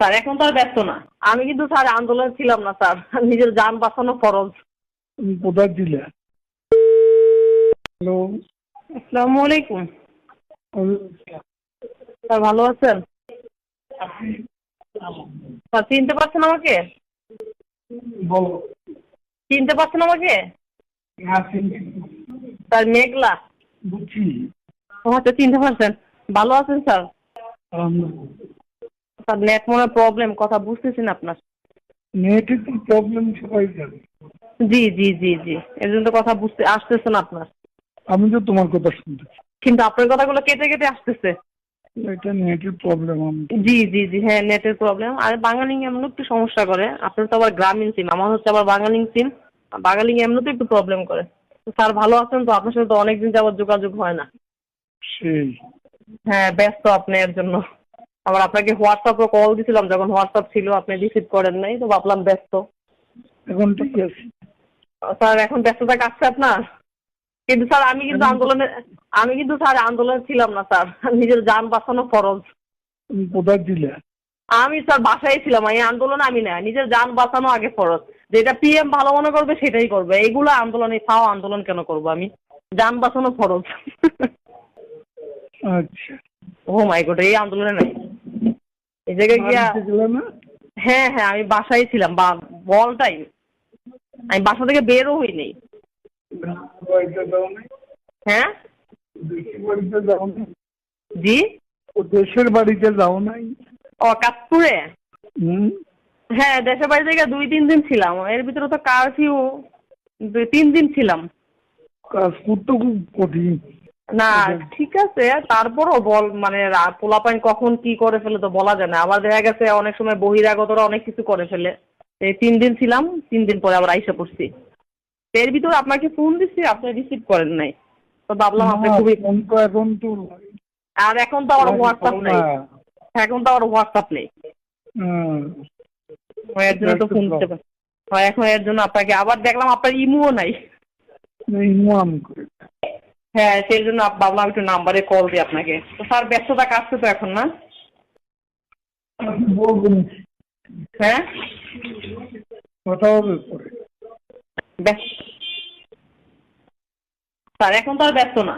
Sir এখন তো আর ব্যস্ত না। আমি কিন্তু স্যার আন্দোলনে ছিলাম না স্যার। নিজের যান বাঁচানো ফরজ। তুমি কোথায় ছিলে? হ্যালো। আসসালামু আলাইকুম। স্যার ভালো আছেন? স্যার চিনতে পারছেন আমাকে? বলো। চিনতে পারছেন আমাকে? হ্যাঁ, চিনছি। স্যার মেঘলা। বুঝছি। ও আচ্ছা, চিনতে পারছেন। ভালো আছেন স্যার? স্যার নেট মনে প্রবলেম, কথা বুঝতেছি না আপনার। নেট একটু প্রবলেম সবাই জানে। জি জি জি জি, এর জন্য তো কথা বুঝতে আসতেছে না আপনার। আমি তো তোমার কথা শুনতেছি। কিন্তু আপনার কথাগুলো কেটে কেটে আসতেছে। এটা নেটের প্রবলেম। আমি জি জি জি, হ্যাঁ নেটের প্রবলেম। আর বাঙালি এমন একটু সমস্যা করে। আপনার তো আবার গ্রামীণ সিম, আমার হচ্ছে আবার বাঙালি সিম। বাঙালি এমনিতে একটু প্রবলেম করে। তো স্যার ভালো আছেন তো? আপনার সাথে তো অনেকদিন যাবত যোগাযোগ হয় না। সেই হ্যাঁ ব্যস্ত আপনি এর জন্য। আবার আপনাকে হোয়াটসঅ্যাপে কল দিছিলাম, যখন হোয়াটসঅ্যাপ ছিল আপনি রিসিভ করেন নাই, তো ভাবলাম ব্যস্ত। এখন ঠিক আছে। স্যার এখন ব্যস্ততা কাটছে আপনার? কিন্তু স্যার এখন তো আমি কিন্তু স্যার আন্দোলনে ছিলাম না স্যার। নিজের যান বাঁচানো ফরজ। তুমি কোথায় ছিলে? আমি স্যার বাসায় ছিলাম, এই আন্দোলনে আমি না, নিজের যান বাঁচানো আগে ফরজ। যেটা পিএম ভালো মনে করবে সেটাই করবে, এইগুলো আন্দোলনে ফাও আন্দোলন কেন করবো আমি? যান বাঁচানো ফরজ। আচ্ছা, ও মাই গড, এই আন্দোলনে নাই। এই জায়গায় গিয়া। বাড়িতে গেলে না? হ্যাঁ হ্যাঁ, আমি বাসায় ছিলাম বা বল টাইম। আমি বাসা থেকে বেরও হই নাই। বাড়িতে যাও নাই? হ্যাঁ। দেশের বাড়িতে যাও নাই? জি। ও দেশের বাড়িতে যাও নাই? ও কাশপুরে। হুম। হ্যাঁ দেশের বাড়ি থেকে 2-3 দিন ছিলাম, এর ভিতরে তো কারফিউ। 2-3 দিন ছিলাম। কাজ করতে খুব কঠিন। না এটা ঠিক আছে, তারপরও বল মানে পোলাপাইন কখন কি করে ফেলে তো বলা যায় না। আবার দেখা গেছে অনেক সময় বহিরাগতরা অনেক কিছু করে ফেলে। এই 3 দিন ছিলাম, 3 দিন পরে আবার আইসা পড়ছি। এর ভিতরে আপনাকে ফোন দিচ্ছি, আপনি রিসিভ করেন নাই। তো ভাবলাম না, আপনি খুবই। ফোন তো এখন তো আর এখন তো আবার লাগে হোয়াটসঅ্যাপ করো নেই। না। এখন তো আবার হোয়াটসঅ্যাপ নেই। হ্যাঁ, এর এটা জন্য তো একটা ফোন দিতে প্রবলেম। পারি। এখন এর জন্য আপনাকে আবার দেখলাম আপনার ইমুও নাই। ইমন করে। হ্যাঁ সেই জন্য ভাবলাম একটু নাম্বারে কল দিই আপনাকে। তো স্যার ব্যস্ততা কাটছে তো এখন না? আমি বলবো না। হ্যাঁ। কথা হবে পরে। স্যার এখন তো আর ব্যস্ত না।